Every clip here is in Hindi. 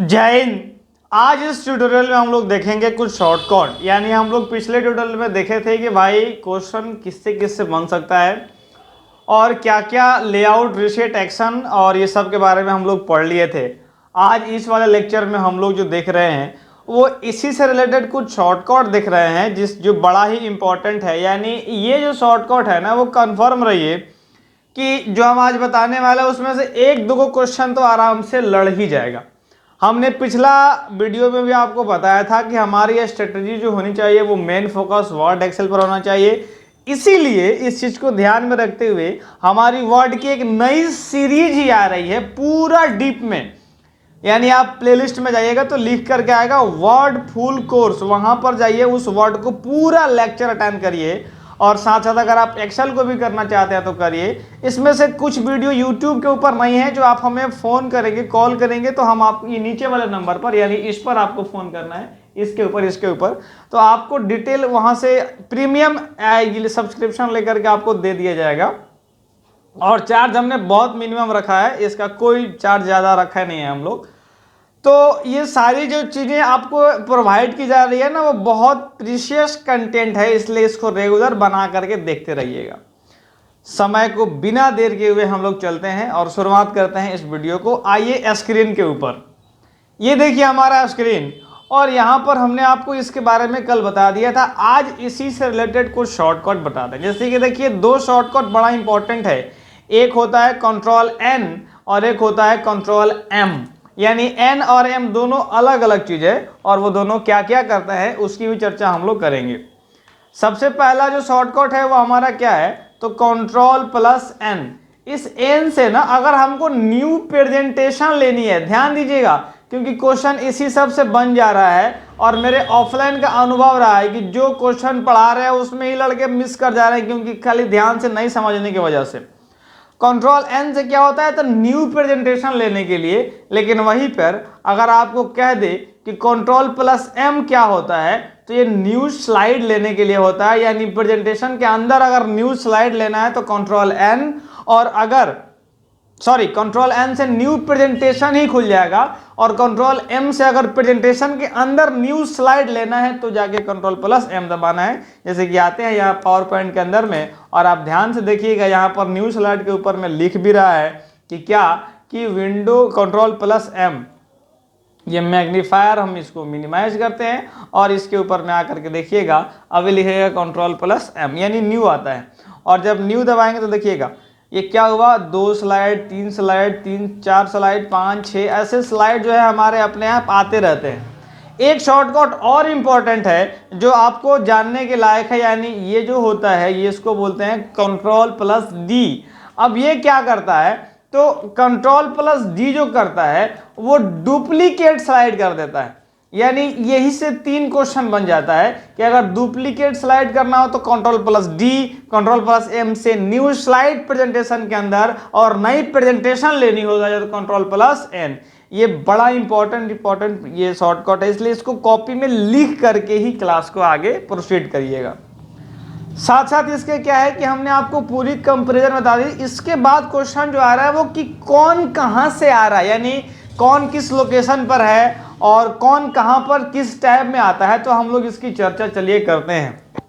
जय हिंद। आज इस ट्यूटोरियल में हम लोग देखेंगे कुछ शॉर्टकट। यानी हम लोग पिछले ट्यूटोरियल में देखे थे कि भाई क्वेश्चन किससे किससे बन सकता है और क्या क्या लेआउट, रीसेट, एक्शन और ये सब के बारे में हम लोग पढ़ लिए थे। आज इस वाले लेक्चर में हम लोग जो देख रहे हैं वो इसी से रिलेटेड कुछ शॉर्टकट देख रहे हैं जो बड़ा ही इंपॉर्टेंट है। यानी ये जो शॉर्टकट है ना वो कंफर्म रहिए कि जो हम आज बताने वाले हैं उसमें से एक दो क्वेश्चन तो आराम से लड़ ही जाएगा। हमने पिछला वीडियो में भी आपको बताया था कि हमारी स्ट्रेटजी जो होनी चाहिए वो मेन फोकस वर्ड एक्सेल पर होना चाहिए। इसीलिए इस चीज को ध्यान में रखते हुए हमारी वर्ड की एक नई सीरीज ही आ रही है पूरा डीप में। यानी आप प्लेलिस्ट में जाइएगा तो लिख करके आएगा वर्ड फुल कोर्स, वहां पर जाइए, उस वर्ड को पूरा लेक्चर अटेंड करिए और साथ साथ अगर आप एक्सेल को भी करना चाहते हैं तो करिए। इसमें से कुछ वीडियो यूट्यूब के ऊपर नहीं है, जो आप हमें फोन करेंगे, कॉल करेंगे तो हम आप ये नीचे वाले नंबर पर, यानी इस पर आपको फोन करना है, इसके ऊपर तो आपको डिटेल वहां से प्रीमियम सब्सक्रिप्शन लेकर के आपको दे दिया जाएगा। और चार्ज हमने बहुत मिनिमम रखा है, इसका कोई चार्ज ज्यादा रखा नहीं है हम लोग। तो ये सारी जो चीजें आपको प्रोवाइड की जा रही है ना वो बहुत प्रीशियस कंटेंट है, इसलिए इसको रेगुलर बना करके देखते रहिएगा। समय को बिना देर के हुए हम लोग चलते हैं और शुरुआत करते हैं इस वीडियो को। आइए स्क्रीन के ऊपर, ये देखिए हमारा स्क्रीन, और यहां पर हमने आपको इसके बारे में कल बता दिया था। आज इसी से रिलेटेड कुछ शॉर्टकट बताते हैं। जैसे कि देखिए दो शॉर्टकट बड़ा इंपॉर्टेंट है, एक होता है कंट्रोल एन और एक होता है कंट्रोल एम। यानी एन और एम दोनों अलग अलग चीज है और वो दोनों क्या क्या करता है उसकी भी चर्चा हम लोग करेंगे। सबसे पहला जो शॉर्टकट है वो हमारा क्या है, तो कंट्रोल प्लस एन। इस एन से ना अगर हमको न्यू प्रेजेंटेशन लेनी है, ध्यान दीजिएगा क्योंकि क्वेश्चन इसी सब से बन जा रहा है और मेरे ऑफलाइन का अनुभव रहा है कि जो क्वेश्चन पढ़ा रहे हैं उसमें ही लड़के मिस कर जा रहे हैं क्योंकि खाली ध्यान से नहीं समझने की वजह से। कंट्रोल एन से क्या होता है, तो न्यू प्रेजेंटेशन लेने के लिए। लेकिन वहीं पर अगर आपको कह दे कि कंट्रोल प्लस एम क्या होता है, तो ये न्यू स्लाइड लेने के लिए होता है। यानी प्रेजेंटेशन के अंदर अगर न्यू स्लाइड लेना है तो कंट्रोल एन, और अगर कंट्रोल एन से न्यू प्रेजेंटेशन ही खुल जाएगा, और कंट्रोल एम से अगर प्रेजेंटेशन के अंदर न्यू स्लाइड लेना है तो जाके कंट्रोल प्लस एम दबाना है। जैसे कि आते हैं यहाँ पावर पॉइंट के अंदर में, और आप ध्यान से देखिएगा यहाँ पर न्यू स्लाइड के ऊपर में लिख भी रहा है कि क्या, कि विंडो कंट्रोल प्लस एम, ये मैग्नीफायर हम इसको मिनिमाइज करते हैं और इसके ऊपर में आकर के देखिएगा अभी लिखेगा कंट्रोल प्लस एम, यानी न्यू आता है। और जब न्यू दबाएंगे तो देखिएगा ये क्या हुआ, 2 स्लाइड, 3 स्लाइड, 4 स्लाइड, 5, 6 ऐसे स्लाइड जो है हमारे अपने आप आते रहते हैं। एक शॉर्टकट और इम्पॉर्टेंट है जो आपको जानने के लायक है, यानी ये जो होता है ये इसको बोलते हैं कंट्रोल प्लस डी। अब ये क्या करता है, तो कंट्रोल प्लस डी जो करता है वो डुप्लीकेट स्लाइड कर देता है। यानी यही से 3 क्वेश्चन बन जाता है कि अगर डुप्लीकेट स्लाइड करना हो तो control plus D, control plus M से न्यू स्लाइड प्रेजेंटेशन के अंदर, और नई प्रेजेंटेशन लेनी होगा तो कंट्रोल प्लस एन। ये बड़ा इंपॉर्टेंट ये शॉर्टकट है, इसलिए इसको कॉपी में लिख करके ही क्लास को आगे प्रोसीड करिएगा। साथ साथ इसके क्या है कि हमने आपको पूरी कंपेरिजन बता दी। इसके बाद क्वेश्चन जो आ रहा है वो कि कौन कहां से आ रहा है, यानी कौन किस लोकेशन पर है और कौन कहां पर किस टैब में आता है, तो हम लोग इसकी चर्चा चलिए करते हैं।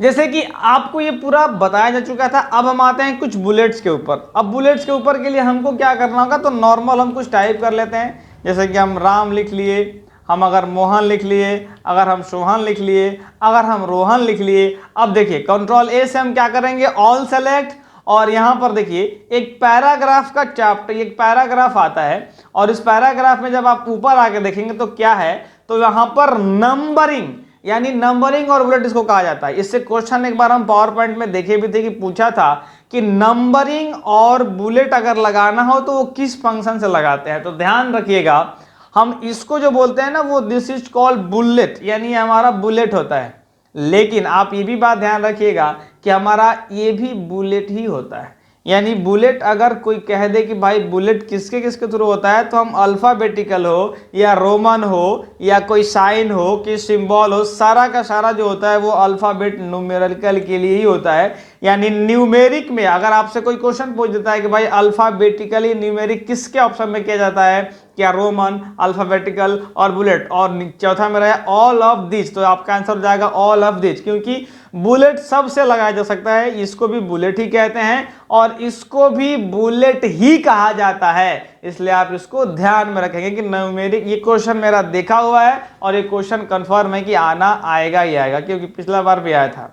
जैसे कि आपको ये पूरा बताया जा चुका था, अब हम आते हैं कुछ बुलेट्स के ऊपर। अब बुलेट्स के ऊपर के लिए हमको क्या करना होगा, तो नॉर्मल हम कुछ टाइप कर लेते हैं। जैसे कि हम राम लिख लिए, हम अगर मोहन लिख लिए, अगर हम सोहन लिख लिए, अगर हम रोहन लिख लिए। अब देखिए कंट्रोल ए से हम क्या करेंगे, ऑल सेलेक्ट, और यहां पर देखिए एक पैराग्राफ का चैप्टर, एक पैराग्राफ आता है और इस पैराग्राफ में जब आप ऊपर आके देखेंगे तो क्या है, तो यहां पर नंबरिंग, यानी नंबरिंग और बुलेट इसको कहा जाता है। इससे क्वेश्चन एक बार हम पावर पॉइंट में देखे भी थे कि पूछा था कि नंबरिंग और बुलेट अगर लगाना हो तो वो किस फंक्शन से लगाते हैं। तो ध्यान रखिएगा, हम इसको जो बोलते हैं ना वो दिस इज कॉल्ड बुलेट, यानी हमारा बुलेट होता है। लेकिन आप ये भी बात ध्यान रखिएगा कि हमारा ये भी बुलेट ही होता है। यानी बुलेट अगर कोई कह दे कि भाई बुलेट किसके किसके थ्रू होता है, तो हम अल्फाबेटिकल हो या रोमन हो या कोई साइन हो कि सिंबल हो, सारा का सारा जो होता है वो अल्फाबेट न्यूमेरिकल के लिए ही होता है। यानी न्यूमेरिक में अगर आपसे कोई क्वेश्चन पूछ देता है कि भाई अल्फाबेटिकली न्यूमेरिक किसके ऑप्शन में किया जाता है, क्या रोमन, अल्फाबेटिकल और बुलेट, और चौथा में रहा ऑल ऑफ दिस, तो आपका आंसर हो जाएगा ऑल ऑफ दिस, क्योंकि बुलेट सबसे लगाया जा सकता है, इसको भी बुलेट ही कहते हैं और इसको भी बुलेट ही कहा जाता है। इसलिए आप इसको ध्यान में रखेंगे कि न्यूमेरिक, ये क्वेश्चन मेरा देखा हुआ है और ये क्वेश्चन कंफर्म है कि आना आएगा ही आएगा, क्योंकि पिछला बार भी आया था।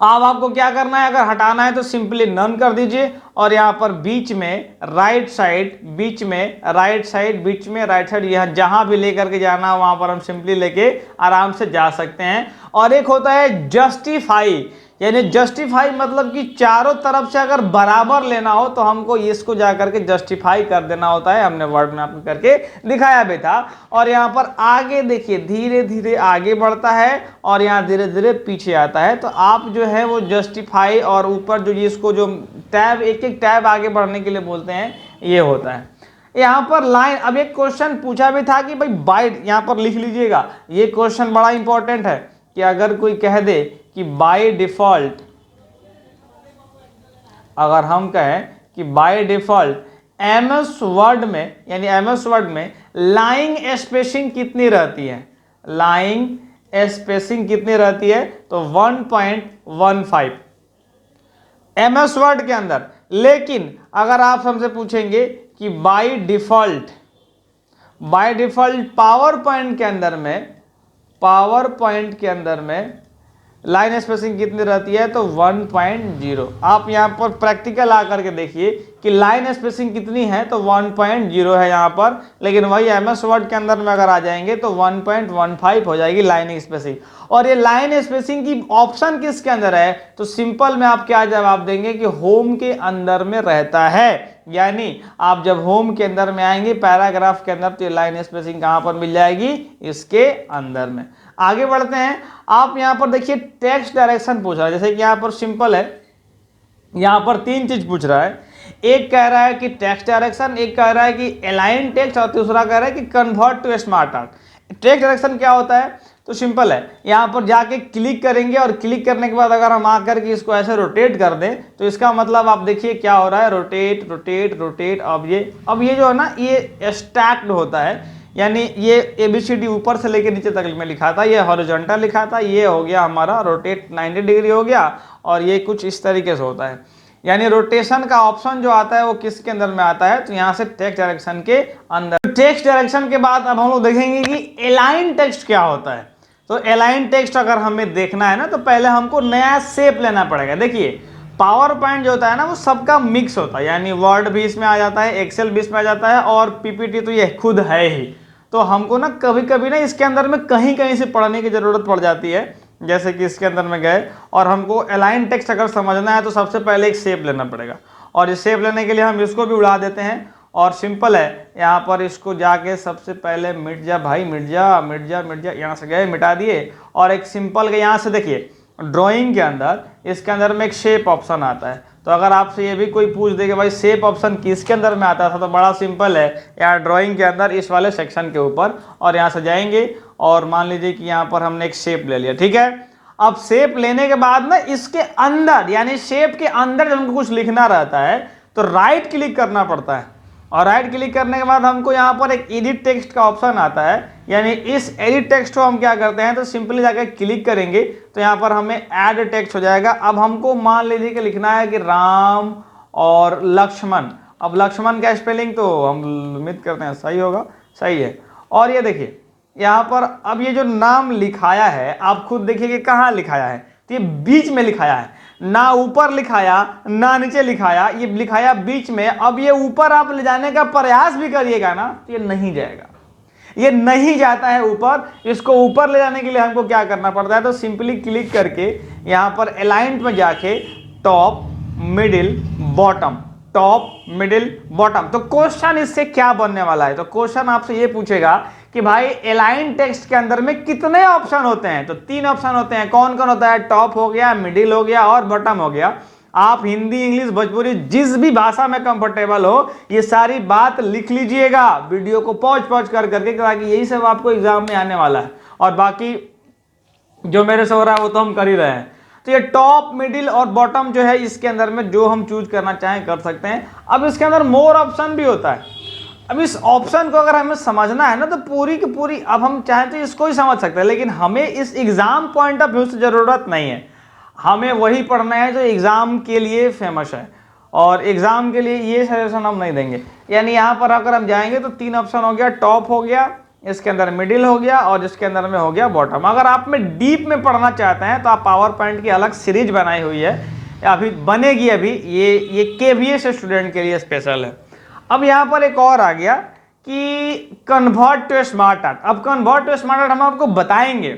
अब आपको क्या करना है, अगर हटाना है तो सिंपली नन कर दीजिए और यहाँ पर बीच में राइट साइड, बीच में राइट साइड, बीच में राइट साइड, यहाँ जहां भी लेकर के जाना है वहां पर हम सिंपली लेके आराम से जा सकते हैं। और एक होता है जस्टिफाई, यानी जस्टिफाई मतलब कि चारों तरफ से अगर बराबर लेना हो तो हमको इसको जा करके जस्टिफाई कर देना होता है। हमने वर्ड में आपको करके दिखाया भी था। और यहाँ पर आगे देखिए धीरे धीरे आगे बढ़ता है और यहाँ धीरे धीरे पीछे आता है। तो आप जो है वो जस्टिफाई और ऊपर जो इसको जो टैब, एक एक टैब आगे बढ़ने के लिए बोलते हैं, ये होता है। यहाँ पर लाइन, अब एक क्वेश्चन पूछा भी था कि भाई बाय, यहाँ पर लिख लीजिएगा, ये क्वेश्चन बड़ा इंपॉर्टेंट है कि अगर कोई कह दे कि बाय डिफॉल्ट, अगर हम कहें कि बाय डिफॉल्ट एमएस वर्ड में, यानी एमएस वर्ड में लाइंग स्पेसिंग कितनी रहती है, लाइंग स्पेसिंग कितनी रहती है, तो 1.15 एमएस वर्ड के अंदर। लेकिन अगर आप हमसे पूछेंगे कि by default, by default power point के अंदर में, पावर पॉइंट के अंदर में लाइन स्पेसिंग कितनी रहती है, तो 1.0। आप यहाँ पर प्रैक्टिकल आकर के देखिए कि लाइन स्पेसिंग कितनी है, तो 1.0 है यहाँ पर। लेकिन वही एमएस वर्ड के अंदर में अगर आ जाएंगे तो 1.15 हो जाएगी लाइन स्पेसिंग। और ये लाइन स्पेसिंग की ऑप्शन किसके अंदर है, तो सिंपल में आप क्या जवाब देंगे कि होम के अंदर में रहता है। यानी आप जब होम के अंदर में आएंगे पैराग्राफ के अंदर, तो ये लाइन स्पेसिंग कहां पर मिल जाएगी, इसके अंदर में। आगे बढ़ते हैं। आप यहां पर देखिए टेक्स्ट डायरेक्शन पूछ रहा है, जैसे कि यहां पर सिंपल है, यहां पर तीन चीज पूछ रहा है। एक कह रहा है कि टेक्स्ट डायरेक्शन, एक कह रहा है कि अलाइन टेक्स्ट, और दूसरा कह रहा है कि convert to smart art. Text direction क्या होता है, तो सिंपल है, यहाँ पर जाके क्लिक करेंगे और क्लिक करने के बाद अगर हम आकर के इसको ऐसे रोटेट कर दें तो इसका मतलब आप देखिए क्या हो रहा है, रोटेट रोटेट रोटेट। अब ये जो है ना, ये स्टैक्ड होता है, यानी ये ABCD ऊपर से लेकर नीचे तक में लिखा था, ये हॉरिजॉन्टल लिखा था, ये हो गया हमारा रोटेट 90 डिग्री हो गया, और ये कुछ इस तरीके से होता है। यानी रोटेशन का ऑप्शन जो आता है वो किसके अंदर में आता है, तो यहाँ से टेक्स्ट डायरेक्शन के अंदर। टेक्स्ट डायरेक्शन के बाद अब हम लोग देखेंगे कि अलाइन टेक्स्ट क्या होता है। तो अलाइन टेक्स्ट अगर हमें देखना है ना, तो पहले हमको नया शेप लेना पड़ेगा। देखिए पावर पॉइंट जो होता है ना, वो सबका मिक्स होता है, यानी वर्ड भी इसमें आ जाता है, एक्सेल भी इसमें आ जाता है, और PPT तो ये खुद है ही। तो हमको ना कभी कभी ना इसके अंदर में कहीं कहीं से पढ़ने की जरूरत पड़ जाती है। जैसे कि इसके अंदर में गए और हमको अलाइन टेक्स्ट अगर समझना है तो सबसे पहले एक शेप लेना पड़ेगा, और इस शेप लेने के लिए हम इसको भी उड़ा देते हैं। और सिंपल है, यहाँ पर इसको जाके सबसे पहले मिट जा भाई, मिट जा मिट जा मिट जा, यहाँ से गए मिटा दिए। और एक सिंपल के यहाँ से देखिए ड्राइंग के अंदर, इसके अंदर में एक शेप ऑप्शन आता है। तो अगर आपसे ये भी कोई पूछ दे कि भाई शेप ऑप्शन किसके अंदर में आता था, तो बड़ा सिंपल है, यहाँ ड्राइंग के अंदर इस वाले सेक्शन के ऊपर, और यहाँ से जाएंगे और मान लीजिए कि यहाँ पर हमने एक शेप ले लिया, ठीक है। अब शेप लेने के बाद ना इसके अंदर, यानी शेप के अंदर जब हमको कुछ लिखना रहता है तो राइट क्लिक करना पड़ता है, और राइट क्लिक करने के बाद हमको यहाँ पर एक एडिट टेक्स्ट का ऑप्शन आता है। यानी इस एडिट टेक्स्ट को हम क्या करते हैं, तो सिंपली जाकर क्लिक करेंगे तो यहाँ पर हमें ऐड टेक्स्ट हो जाएगा। अब हमको मान लीजिए कि लिखना है कि राम और लक्ष्मण। अब लक्ष्मण का स्पेलिंग तो हम उम्मीद करते हैं सही होगा, सही है। और ये देखिए यहाँ पर अब ये जो नाम लिखाया है, आप खुद देखिए कि कहाँ लिखाया है, तो ये बीच में लिखाया है, ना ऊपर लिखाया ना नीचे लिखाया, ये लिखाया बीच में। अब ये ऊपर आप ले जाने का प्रयास भी करिएगा ना, तो ये नहीं जाएगा, ये नहीं जाता है ऊपर। इसको ऊपर ले जाने के लिए हमको क्या करना पड़ता है, तो सिंपली क्लिक करके यहाँ पर अलाइंड में जाके top middle bottom, top middle bottom. तो क्वेश्चन इससे क्या बनने वाला है, तो क्वेश्चन आपसे ये पूछेगा कि भाई अलाइन टेक्स्ट के अंदर में कितने ऑप्शन होते हैं, तो 3 ऑप्शन होते हैं। कौन कौन होता है, टॉप हो गया, मिडिल हो गया और बॉटम हो गया। आप हिंदी, इंग्लिश, भोजपुरी जिस भी भाषा में कंफर्टेबल हो, ये सारी बात लिख लीजिएगा वीडियो को पॉज कर करके, ताकि यही सब आपको एग्जाम में आने वाला है। और बाकी जो मेरे से हो रहा है वो तो हम कर ही रहे हैं। तो ये टॉप, मिडिल और बॉटम जो है, इसके अंदर में जो हम चूज करना चाहें कर सकते हैं। अब इसके अंदर मोर ऑप्शन भी होता है। अब इस ऑप्शन को अगर हमें समझना है ना, तो पूरी की पूरी अब हम चाहें तो इसको ही समझ सकते हैं, लेकिन हमें इस एग्जाम पॉइंट ऑफ व्यू से जरूरत नहीं है। हमें वही पढ़ना है जो एग्जाम के लिए फेमस है, और एग्जाम के लिए ये सजेशन हम नहीं देंगे। यानी यहाँ पर अगर हम जाएंगे तो 3 ऑप्शन हो गया, टॉप हो गया, इसके अंदर मिडिल हो गया, और इसके अंदर में हो गया बॉटम। अगर आप में डीप में पढ़ना चाहते हैं तो आप पावर पॉइंट की अलग सीरीज बनाई हुई है, अभी बनेगी, अभी ये KVS स्टूडेंट के लिए स्पेशल है। अब यहाँ पर एक और आ गया कि कन्वर्ट टू स्मार्ट आर्ट। अब कन्वर्ट टू स्मार्ट आर्ट हम आपको बताएंगे,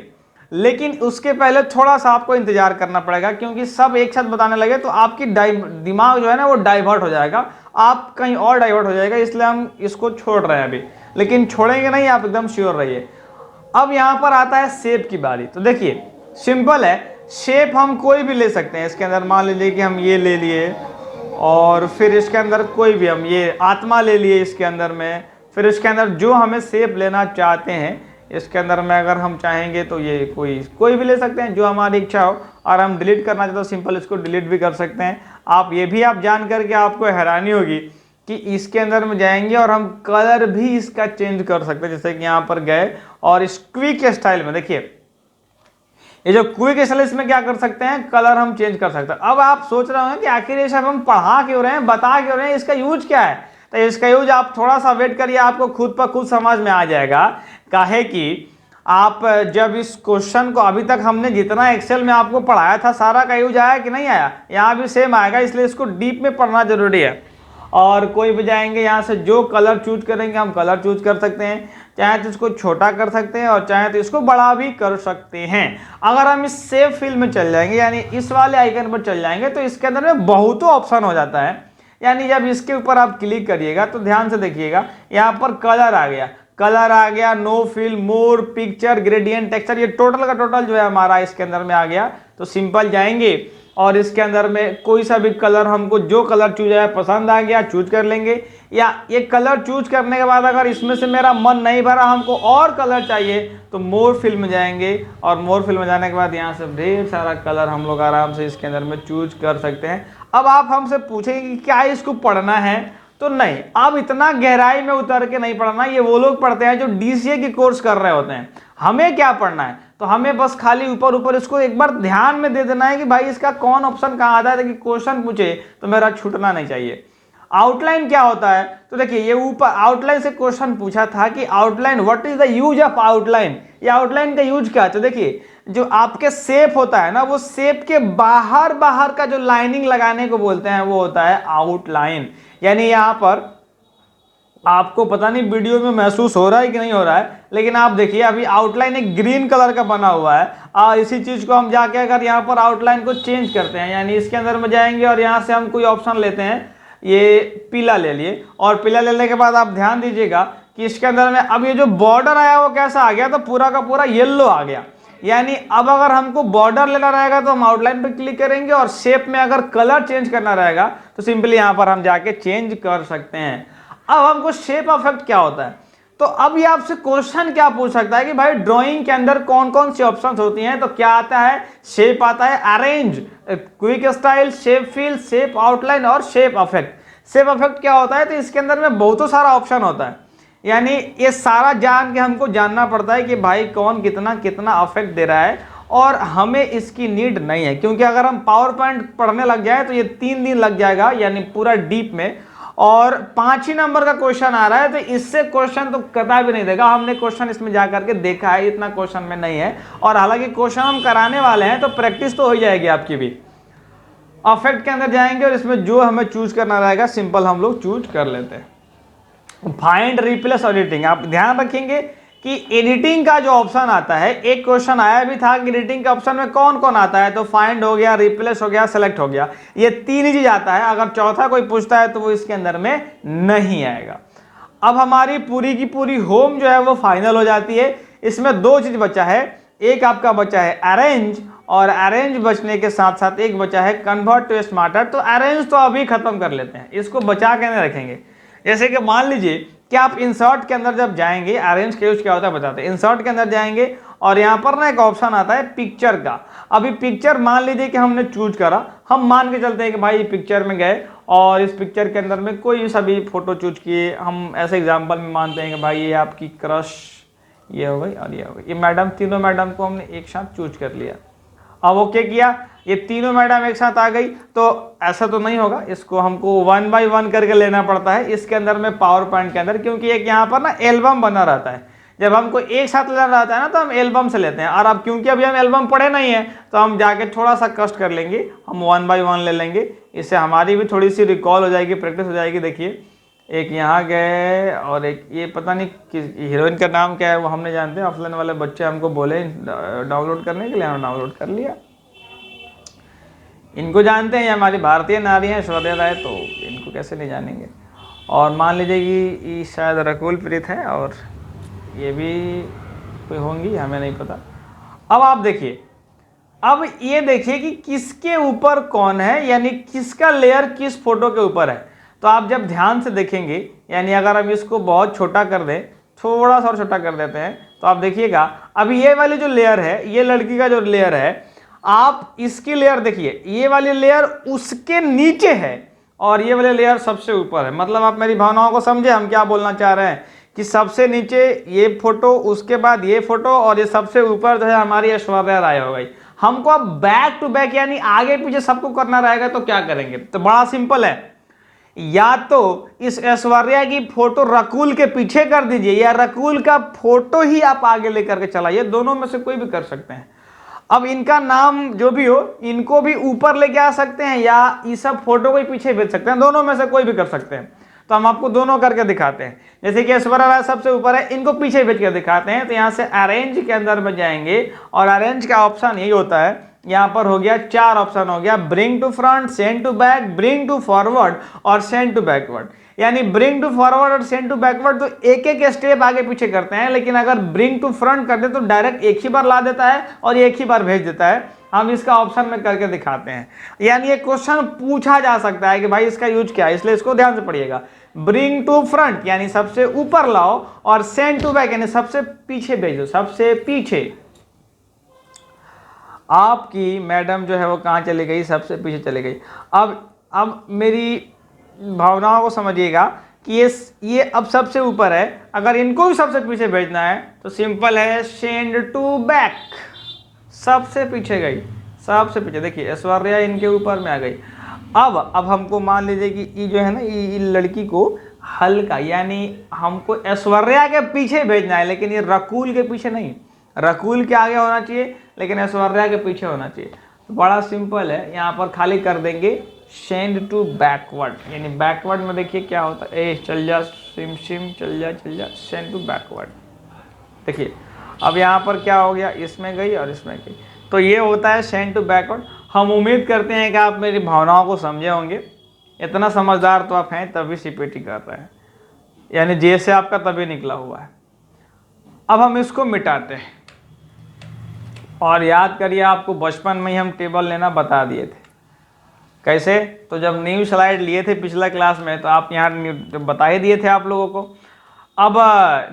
लेकिन उसके पहले थोड़ा सा आपको इंतजार करना पड़ेगा, क्योंकि सब एक साथ बताने लगे तो आपकी दिमाग जो है ना वो डाइवर्ट हो जाएगा, आप कहीं और डाइवर्ट हो जाएगा, इसलिए हम इसको छोड़ रहे हैं अभी, लेकिन छोड़ेंगे नहीं, आप एकदम श्योर रहिए। अब यहाँ पर आता है शेप की बारी। तो देखिए सिंपल है, शेप हम कोई भी ले सकते हैं। इसके अंदर मान लीजिए कि हम ये ले लिए, और फिर इसके अंदर कोई भी, हम ये आत्मा ले लिए इसके अंदर में, फिर इसके अंदर जो हमें शेप लेना चाहते हैं इसके अंदर में अगर हम चाहेंगे तो ये कोई भी ले सकते हैं जो हमारी इच्छा हो। और हम डिलीट करना चाहते हो सिंपल इसको डिलीट भी कर सकते हैं। आप ये भी आप जान करके आपको हैरानी होगी कि इसके अंदर में जाएंगे और हम कलर भी इसका चेंज कर सकते हैं। जैसे कि यहाँ पर गए और इस क्विक स्टाइल में देखिए, ये जो क्विक स्टाइल, इसमें क्या कर सकते हैं, कलर हम चेंज कर सकते हैं। अब आप सोच रहे होंगे कि आखिर ये सब हम पढ़ा क्यों रहे हैं, बता क्यों रहे हैं, इसका यूज क्या है। तो इसका यूज आप थोड़ा सा वेट करिए, आपको खुद पर खुद समझ में आ जाएगा। काहे कि आप जब इस क्वेश्चन को, अभी तक हमने जितना एक्सेल में आपको पढ़ाया था सारा का यूज आया कि नहीं आया, यहाँ भी सेम आएगा, इसलिए इसको डीप में पढ़ना जरूरी है। और कोई भी जाएंगे यहाँ से जो कलर चूज करेंगे हम कलर चूज कर सकते हैं, चाहे तो इसको छोटा कर सकते हैं और चाहे तो इसको बड़ा भी कर सकते हैं। अगर हम इस सेव फील्ड में चल जाएंगे, यानी इस वाले आइकन पर चल जाएंगे, तो इसके अंदर में बहुतों ऑप्शन हो जाता है। यानी जब इसके ऊपर आप क्लिक करिएगा तो ध्यान से देखिएगा, यहाँ पर कलर आ गया, नो फिल, मोर, पिक्चर, ग्रेडियंट, टेक्सचर, ये टोटल का टोटल जो है हमारा इसके अंदर में आ गया। तो सिंपल जाएंगे और इसके अंदर में कोई सा भी कलर, हमको जो कलर चूज है पसंद आ गया, चूज कर लेंगे। या ये कलर चूज करने के बाद अगर इसमें से मेरा मन नहीं भरा, हमको और कलर चाहिए, तो मोर फिल में जाएंगे, और मोर फिल में जाने के बाद यहाँ से ढेर सारा कलर हम लोग आराम से इसके अंदर में चूज कर सकते हैं। अब आप हमसे पूछेंगे कि क्या इसको पढ़ना है, तो नहीं, अब इतना गहराई में उतर के नहीं पढ़ना। ये वो लोग पढ़ते हैं जो DCA की कोर्स कर रहे होते हैं। हमें क्या पढ़ना है, तो हमें बस खाली ऊपर इसको एक बार ध्यान में दे देना है कि भाई इसका कौन ऑप्शन कहाँ आता है, ताकि क्वेश्चन पूछे तो मेरा छूटना नहीं चाहिए। आउटलाइन क्या होता है, तो देखिए ये ऊपर आउटलाइन से क्वेश्चन पूछा था कि outline, what is the use of outline, ये आउटलाइन का यूज क्या है। तो देखिए जो आपके शेप होता है ना, वो शेप के बाहर का जो लाइनिंग लगाने को बोलते हैं वो होता है आउटलाइन। यानी यहाँ पर आपको पता नहीं वीडियो में महसूस हो रहा है कि नहीं हो रहा है, लेकिन आप देखिए अभी आउटलाइन एक ग्रीन कलर का बना हुआ है, और इसी चीज को हम जाके अगर यहाँ पर आउटलाइन को चेंज करते हैं, यानी इसके अंदर में जाएंगे और यहाँ से हम कोई ऑप्शन लेते हैं, ये पीला ले लिए, और पीला लेने के बाद आप ध्यान दीजिएगा कि इसके अंदर में अब ये जो बॉर्डर आया वो कैसा आ गया, तो पूरा का पूरा येलो आ गया। यानी अब अगर हमको बॉर्डर लेना रहेगा तो हम आउटलाइन पर क्लिक करेंगे, और शेप में अगर कलर चेंज करना रहेगा तो सिंपली यहाँ पर हम जाके चेंज कर सकते हैं। अब हमको शेप इफेक्ट क्या होता है, तो अब ये आपसे क्वेश्चन क्या पूछ सकता है कि भाई ड्राइंग के अंदर कौन कौन सी ऑप्शंस होती हैं, तो क्या आता है, शेप आता है, arrange, quick style, shape fill, shape outline और शेप इफेक्ट। शेप इफेक्ट क्या होता है, तो इसके अंदर में बहुत सारा ऑप्शन होता है। यानी ये सारा जान के हमको जानना पड़ता है कि भाई कौन कितना कितना इफेक्ट दे रहा है, और हमें इसकी नीड नहीं है, क्योंकि अगर हम पावर पॉइंट पढ़ने लग जाए तो ये 3 दिन लग जाएगा, यानी पूरा डीप में। और 5 ही नंबर का क्वेश्चन आ रहा है, तो इससे क्वेश्चन तो कदा भी नहीं देगा। हमने क्वेश्चन इसमें जा करके देखा है, इतना क्वेश्चन में नहीं है, और हालांकि क्वेश्चन हम कराने वाले हैं तो प्रैक्टिस तो हो जाएगी आपकी भी। इफेक्ट के अंदर जाएंगे और इसमें जो हमें चूज करना रहेगा सिंपल हम लोग चूज कर लेते हैं। Find, replace, editing. आप ध्यान रखेंगे कि एडिटिंग का जो ऑप्शन आता है, एक क्वेश्चन आया भी था कि एडिटिंग के ऑप्शन में कौन कौन आता है, तो फाइंड हो गया, रिप्लेस हो गया, सेलेक्ट हो गया, ये 3 ही चीज आता है। अगर चौथा कोई पूछता है तो वो इसके अंदर में नहीं आएगा। अब हमारी पूरी की पूरी होम जो है वो फाइनल हो जाती है। इसमें 2 चीज बचा है, एक आपका बचा है अरेंज और अरेंज बचने के साथ साथ एक बचा है कन्वर्ट टू स्मार्टर। तो अरेंज तो अभी खत्म कर लेते हैं, इसको बचा के नहीं रखेंगे। जैसे कि मान लीजिए कि आप इंसर्ट के अंदर जब जाएंगे, अरेंज का यूज क्या होता है बताते हैं। इंसर्ट के अंदर जाएंगे और यहाँ पर ना एक ऑप्शन आता है पिक्चर का। अभी पिक्चर मान लीजिए कि हमने चूज करा, हम मान के चलते हैं कि भाई पिक्चर में गए और इस पिक्चर के अंदर में कोई सभी फोटो चूज किए। हम ऐसे एग्जाम्पल में मानते हैं कि भाई ये आपकी क्रश, ये हो गई और ये हो गई, ये मैडम, तीनों मैडम को हमने एक साथ चूज कर लिया। अब ओके किया, ये तीनों मैडम एक साथ आ गई। तो ऐसा तो नहीं होगा, इसको हमको 1 बाय 1 करके लेना पड़ता है इसके अंदर में, पावर पॉइंट के अंदर, क्योंकि एक यहाँ पर ना एल्बम बना रहता है। जब हमको एक साथ लेना रहता है ना तो हम एल्बम से लेते हैं। और अब क्योंकि अभी हम एल्बम पढ़े नहीं है तो हम जाके थोड़ा सा कष्ट कर लेंगे, हम 1 बाय 1 ले लेंगे। इससे हमारी भी थोड़ी सी रिकॉल हो जाएगी, प्रैक्टिस हो जाएगी। देखिए एक यहाँ गए और एक ये पता नहीं किस हीरोइन का नाम क्या है वो हम नहीं जानते। ऑफलाइन वाले बच्चे हमको बोले डाउनलोड करने के लिए, हम डाउनलोड कर लिया। इनको जानते हैं, ये हमारी भारतीय नारी हैं ऐश्वर्या राय, तो इनको कैसे नहीं जानेंगे। और मान लीजिए कि ये शायद रकुल प्रीत है और ये भी कोई होंगी, हमें नहीं पता। अब आप देखिए, अब ये देखिए कि किसके ऊपर कौन है, यानी किसका लेयर किस फोटो के ऊपर है। तो आप जब ध्यान से देखेंगे, यानी अगर हम इसको बहुत छोटा कर दें, थोड़ा सा और छोटा कर देते हैं, तो आप देखिएगा अभी ये वाली जो लेयर है, ये लड़की का जो लेयर है, आप इसकी लेयर देखिए, ये वाली लेयर उसके नीचे है और ये वाली लेयर सबसे ऊपर है। मतलब आप मेरी भावनाओं को समझे, हम क्या बोलना चाह रहे हैं कि सबसे नीचे ये फोटो, उसके बाद ये फोटो और ये सबसे ऊपर जो है हमारी ऐश्वर्या राय हो गई। हमको अब बैक टू बैक यानी आगे पीछे सबको करना रहेगा, तो क्या करेंगे? तो बड़ा सिंपल है, या तो इस ऐश्वर्या की फोटो रकुल के पीछे कर दीजिए या रकुल का फोटो ही आप आगे लेकर के चलाइए, दोनों में से कोई भी कर सकते हैं। अब इनका नाम जो भी हो, इनको भी ऊपर लेके आ सकते हैं या इस सब फोटो को पीछे भेज सकते हैं, दोनों में से कोई भी कर सकते हैं। तो हम आपको दोनों करके दिखाते हैं। जैसे कि ऐश्वर्या राय सबसे ऊपर है, इनको पीछे भेज कर दिखाते हैं। तो यहाँ से अरेंज के अंदर में जाएंगे और अरेंज का ऑप्शन यही होता है, यहाँ पर हो गया 4 ऑप्शन हो गया, bring to front, send to back, bring to forward और सेंड टू बैकवर्ड। यानी ब्रिंग टू फॉरवर्ड और सेंड टू बैकवर्ड तो एक एक स्टेप आगे पीछे करते हैं, लेकिन अगर ब्रिंग टू फ्रंट करते तो डायरेक्ट एक ही बार ला देता है और एक ही बार भेज देता है। हम इसका ऑप्शन में करके दिखाते हैं। यानी ये क्वेश्चन पूछा जा सकता है कि भाई इसका यूज क्या है, इसलिए इसको ध्यान से पढ़िएगा। ब्रिंग टू फ्रंट यानी सबसे ऊपर लाओ और सेंड टू बैक यानी सबसे पीछे भेजो, सबसे पीछे। आपकी मैडम जो है वो कहाँ चली गई? सबसे पीछे चली गई। अब मेरी भावनाओं को समझिएगा कि ये अब सबसे ऊपर है, अगर इनको भी सबसे पीछे भेजना है तो सिंपल है, सेंड टू बैक, सबसे पीछे गई, सबसे पीछे। देखिए ऐश्वर्या इनके ऊपर में आ गई। अब हमको मान लीजिए कि ये जो है ना, ये लड़की को हल्का, यानी हमको ऐश्वर्या के पीछे भेजना है, लेकिन ये रकुल के पीछे नहीं, रकुल के आगे होना चाहिए लेकिन ऐश्वर्या के पीछे होना चाहिए। तो बड़ा सिंपल है, यहाँ पर खाली कर देंगे सेंड टू बैकवर्ड, यानी बैकवर्ड में देखिए क्या होता है, ए चल जा, सिम सिम चल जा, सेंड टू बैकवर्ड। देखिए अब यहाँ पर क्या हो गया, इसमें गई और इसमें गई, तो ये होता है सेंड टू बैकवर्ड। हम उम्मीद करते हैं कि आप मेरी भावनाओं को समझे होंगे। इतना समझदार तो आप हैं तभी सीपीटी कर रहे हैं, यानी जैसे आपका तभी निकला हुआ है। अब हम इसको मिटाते हैं और याद करिए, आपको बचपन में ही हम टेबल लेना बता दिए थे। कैसे? तो जब न्यू स्लाइड लिए थे पिछला क्लास में, तो आप यहाँ बता ही दिए थे आप लोगों को। अब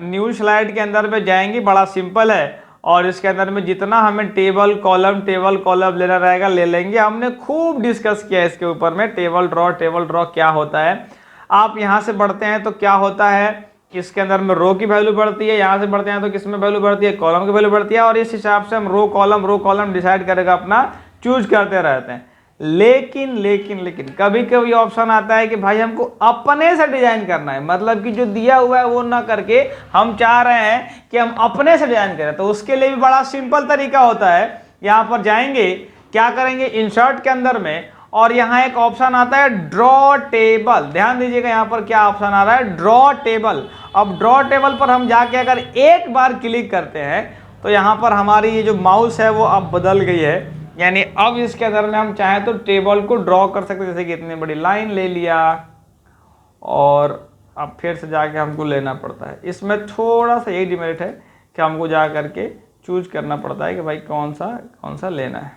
न्यू स्लाइड के अंदर में जाएंगे, बड़ा सिंपल है, और इसके अंदर में जितना हमें टेबल कॉलम लेना रहेगा ले लेंगे। हमने खूब डिस्कस किया इसके ऊपर में, टेबल ड्रॉ क्या होता है। आप यहाँ से बढ़ते हैं तो क्या होता है, इसके अंदर में रो की वैल्यू बढ़ती है, यहाँ से बढ़ते हैं तो किस में वैल्यू बढ़ती है, कॉलम की वैल्यू बढ़ती है, और इस हिसाब से हम रो कॉलम डिसाइड करेगा अपना, चूज करते रहते हैं। लेकिन कभी कभी ऑप्शन आता है कि भाई हमको अपने से डिजाइन करना है, मतलब कि जो दिया हुआ है वो ना करके हम चाह रहे हैं कि हम अपने से डिजाइन करें। तो उसके लिए भी बड़ा सिंपल तरीका होता है। यहाँ पर जाएंगे, क्या करेंगे, इंसर्ट के अंदर में, और यहाँ एक ऑप्शन आता है ड्रॉ टेबल। ध्यान दीजिएगा यहाँ पर क्या ऑप्शन आ रहा है, ड्रॉ टेबल। अब ड्रॉ टेबल पर हम जाके अगर एक बार क्लिक करते हैं तो यहाँ पर हमारी ये जो माउस है वो अब बदल गई है, यानी अब इसके अंदर में हम चाहें तो टेबल को ड्रॉ कर सकते हैं। जैसे कि इतनी बड़ी लाइन ले लिया और अब फिर से जाके हमको लेना पड़ता है। इसमें थोड़ा सा यही डिमेरिट है कि हमको जा करके चूज करना पड़ता है कि भाई कौन सा लेना है।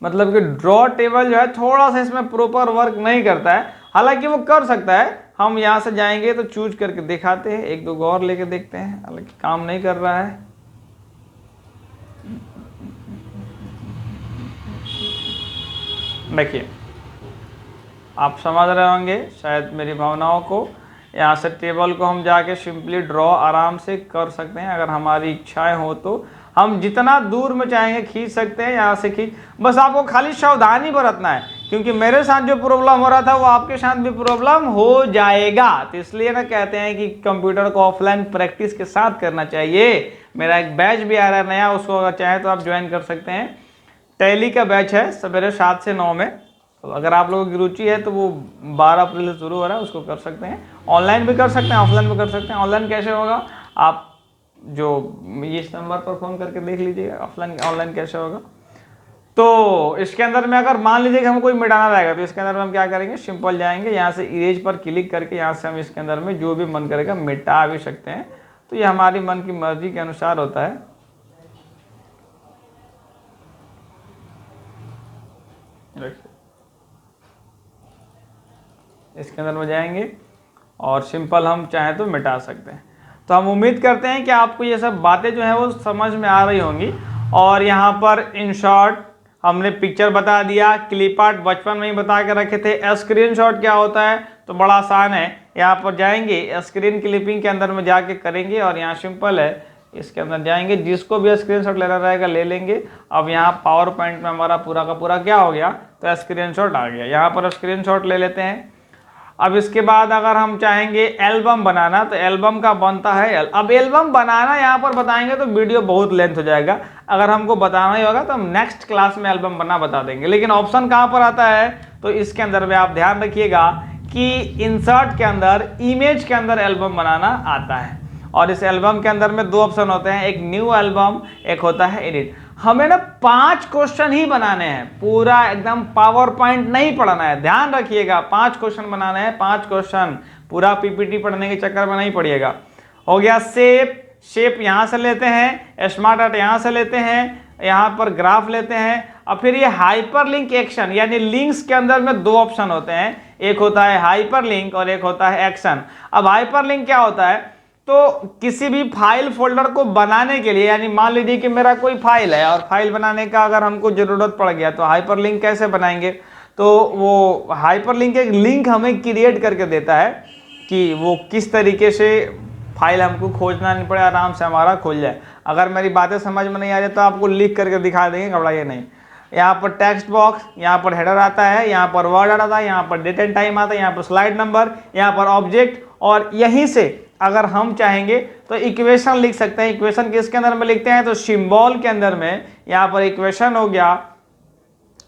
मतलब कि ड्रॉ टेबल जो है थोड़ा सा इसमें प्रॉपर वर्क नहीं करता है, हालांकि वो कर सकता है। हम यहाँ से जाएंगे तो चूज करके दिखाते हैं, एक दो और लेके देखते हैं, हालांकि काम नहीं कर रहा है। देखिए आप समझ रहे होंगे शायद मेरी भावनाओं को। यहाँ से टेबल को हम जाके सिंपली ड्रॉ आराम से कर सकते हैं, अगर हमारी इच्छाएं हो तो हम जितना दूर में चाहेंगे खींच सकते हैं, यहाँ से खींच। बस आपको खाली सावधानी बरतना है, क्योंकि मेरे साथ जो प्रॉब्लम हो रहा था वो आपके साथ भी प्रॉब्लम हो जाएगा। तो इसलिए ना कहते हैं कि कंप्यूटर को ऑफलाइन प्रैक्टिस के साथ करना चाहिए। मेरा एक बैच भी आ रहा है नया, उसको अगर चाहे तो आप ज्वाइन कर सकते हैं। टैली का बैच है सवेरे 7 से 9 में, तो अगर आप लोगों की रुचि है तो वो 12 अप्रैल से शुरू हो रहा है, उसको कर सकते हैं। ऑनलाइन भी कर सकते हैं, ऑफलाइन भी कर सकते हैं। ऑनलाइन कैसे होगा, आप जो इस नंबर पर फ़ोन करके देख लीजिएगा ऑफलाइन ऑनलाइन कैसे होगा। तो इसके अंदर में अगर मान लीजिए कि हमको कोई मिटाना रहेगा, तो इसके अंदर में हम क्या करेंगे, सिंपल जाएंगे यहाँ से इरेज पर क्लिक करके, यहाँ से हम इसके अंदर में जो भी मन करेगा मिटा भी सकते हैं। तो ये हमारी मन की मर्जी के अनुसार होता है। इसके अंदर में जाएंगे और सिंपल हम चाहें तो मिटा सकते हैं। तो हम उम्मीद करते हैं कि आपको ये सब बातें जो हैं वो समझ में आ रही होंगी। और यहाँ पर इन शॉर्ट हमने पिक्चर बता दिया, क्लिप आर्ट बचपन में ही बता के रखे थे। स्क्रीन शॉट क्या होता है, तो बड़ा आसान है, यहाँ पर जाएंगे स्क्रीन क्लिपिंग के अंदर में जाके करेंगे और यहाँ सिंपल है, इसके अंदर जाएंगे, जिसको भी स्क्रीनशॉट लेना रहेगा ले लेंगे। अब यहाँ पावर पॉइंट में हमारा पूरा का पूरा क्या हो गया, तो स्क्रीनशॉट आ गया। यहाँ पर स्क्रीनशॉट ले लेते हैं। अब इसके बाद अगर हम चाहेंगे एल्बम बनाना, तो एल्बम का बनता है अब एल्बम बनाना यहाँ पर बताएंगे तो वीडियो बहुत लेंथ हो जाएगा। अगर हमको बताना ही होगा तो हम नेक्स्ट क्लास में एल्बम बना बता देंगे। लेकिन ऑप्शन कहाँ पर आता है, तो इसके अंदर में आप ध्यान रखिएगा कि इंसर्ट के अंदर इमेज के अंदर एल्बम बनाना आता है। और इस एल्बम के अंदर में दो ऑप्शन होते हैं, एक न्यू एल्बम, एक होता है एडिट। हमें ना 5 क्वेश्चन ही बनाने हैं, पूरा एकदम पावर पॉइंट नहीं पढ़ना है, ध्यान रखिएगा। 5 क्वेश्चन बनाने हैं, 5 क्वेश्चन, पूरा पीपीटी पढ़ने के चक्कर में नहीं पड़िएगा। हो गया शेप यहाँ से लेते हैं, स्मार्ट आर्ट यहाँ से लेते हैं, यहाँ पर ग्राफ लेते हैं। और फिर ये हाइपरलिंक एक्शन, यानी लिंक्स के अंदर में 2 ऑप्शन होते हैं, एक होता है हाइपरलिंक और एक होता है एक्शन। अब हाइपरलिंक क्या होता है, तो किसी भी फाइल फोल्डर को बनाने के लिए, यानी मान लीजिए कि मेरा कोई फाइल है और फाइल बनाने का अगर हमको जरूरत पड़ गया, तो हाइपरलिंक कैसे बनाएंगे, तो वो हाइपरलिंक एक लिंक हमें क्रिएट करके देता है कि वो किस तरीके से फाइल हमको खोजना नहीं पड़े, आराम से हमारा खुल जाए। अगर मेरी बातें समझ में नहीं आ रही तो आपको लिख करके दिखा देंगे, घबराइए नहीं। यहाँ पर टेक्स्ट बॉक्स, यहाँ पर हेडर आता है, यहाँ पर वर्ड आता है, यहाँ पर डेट एंड टाइम आता है, यहाँ पर स्लाइड नंबर, यहाँ पर ऑब्जेक्ट, और यहीं से अगर हम चाहेंगे तो इक्वेशन लिख सकते हैं। इक्वेशन किसके अंदर में लिखते हैं, तो सिंबल के अंदर में। यहाँ पर इक्वेशन हो गया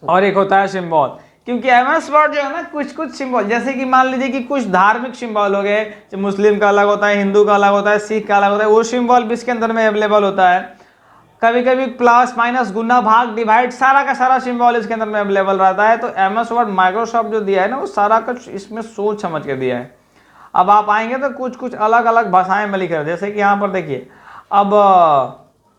और एक होता है सिंबल, क्योंकि एमएस वर्ड जो है ना, कुछ कुछ सिंबल, जैसे कि मान लीजिए कि कुछ धार्मिक सिंबल हो गए, जो मुस्लिम का अलग होता है, हिंदू का अलग होता है, सिख का अलग होता है, वो सिंबल भी इसके अंदर में अवेलेबल होता है। कभी कभी प्लस माइनस गुना भाग डिवाइड, सारा का सारा सिंबल इसके अंदर में अवेलेबल रहता है। तो एमएस वर्ड माइक्रोसॉफ्ट जो दिया है ना, वो सारा कुछ इसमें सोच समझ के दिया है। अब आप आएंगे तो कुछ कुछ अलग अलग भाषाएं में लिखे हैं, जैसे कि यहाँ पर देखिए, अब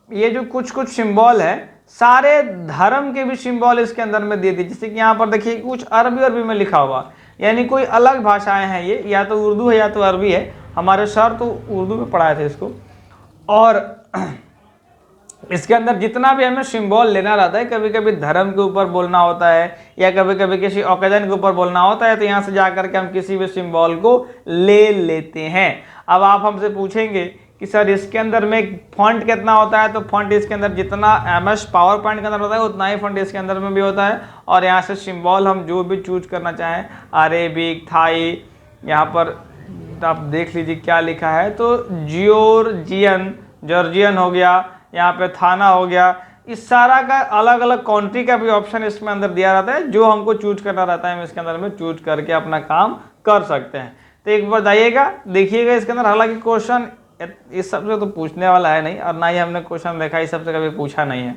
ये जो कुछ कुछ सिंबल है, सारे धर्म के भी सिंबल इसके अंदर में दे दिए। जैसे कि यहाँ पर देखिए कुछ अरबी में लिखा हुआ, यानी कोई अलग भाषाएं हैं ये, या तो उर्दू है या तो अरबी है। हमारे सर तो उर्दू में पढ़ाए थे इसको। और इसके अंदर जितना भी हमें सिंबल लेना रहता है, कभी कभी धर्म के ऊपर बोलना होता है या कभी कभी किसी ओकेजन के ऊपर बोलना होता है, तो यहाँ से जाकर के हम किसी भी सिंबल को ले लेते हैं। अब आप हमसे पूछेंगे कि सर इसके अंदर में फॉन्ट कितना होता है, तो फॉन्ट इसके अंदर जितना एमएस पावर पॉइंट के अंदर होता है उतना ही फॉन्ट इसके अंदर में भी होता है। और यहाँ से सिंबल हम जो भी चूज करना चाहें, अरेबिक, थाई, यहाँ पर आप देख लीजिए क्या लिखा है, तो जॉर्जियन हो गया, यहाँ पे थाना हो गया। इस सारा का अलग अलग कंट्री का भी ऑप्शन इसमें अंदर दिया रहता है, जो हमको चूज करना रहता है हम इसके अंदर में चूज करके अपना काम कर सकते हैं। तो एक बार जाइएगा, देखिएगा इसके अंदर। हालांकि क्वेश्चन इस सबसे तो पूछने वाला है नहीं, और ना ही हमने क्वेश्चन देखा, इस सबसे कभी पूछा नहीं है।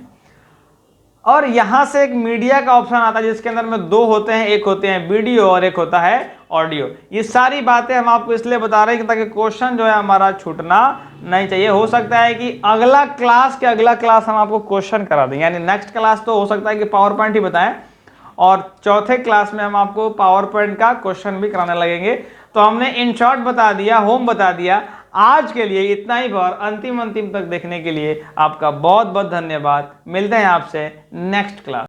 और यहां से एक मीडिया का ऑप्शन आता है जिसके अंदर में दो होते हैं, एक होते हैं वीडियो और एक होता है ऑडियो। ये सारी बातें हम आपको इसलिए बता रहे हैं कि ताकि क्वेश्चन जो है हमारा छूटना नहीं चाहिए। हो सकता है कि अगला क्लास हम आपको क्वेश्चन करा दें, यानी नेक्स्ट क्लास तो हो सकता है कि पावर पॉइंट ही बताएं और चौथे क्लास में हम आपको पावर पॉइंट का क्वेश्चन भी कराने लगेंगे। तो हमने इन शॉर्ट बता दिया, होम बता दिया। आज के लिए इतना ही, और अंतिम तक देखने के लिए आपका बहुत बहुत धन्यवाद। मिलते हैं आपसे नेक्स्ट क्लास।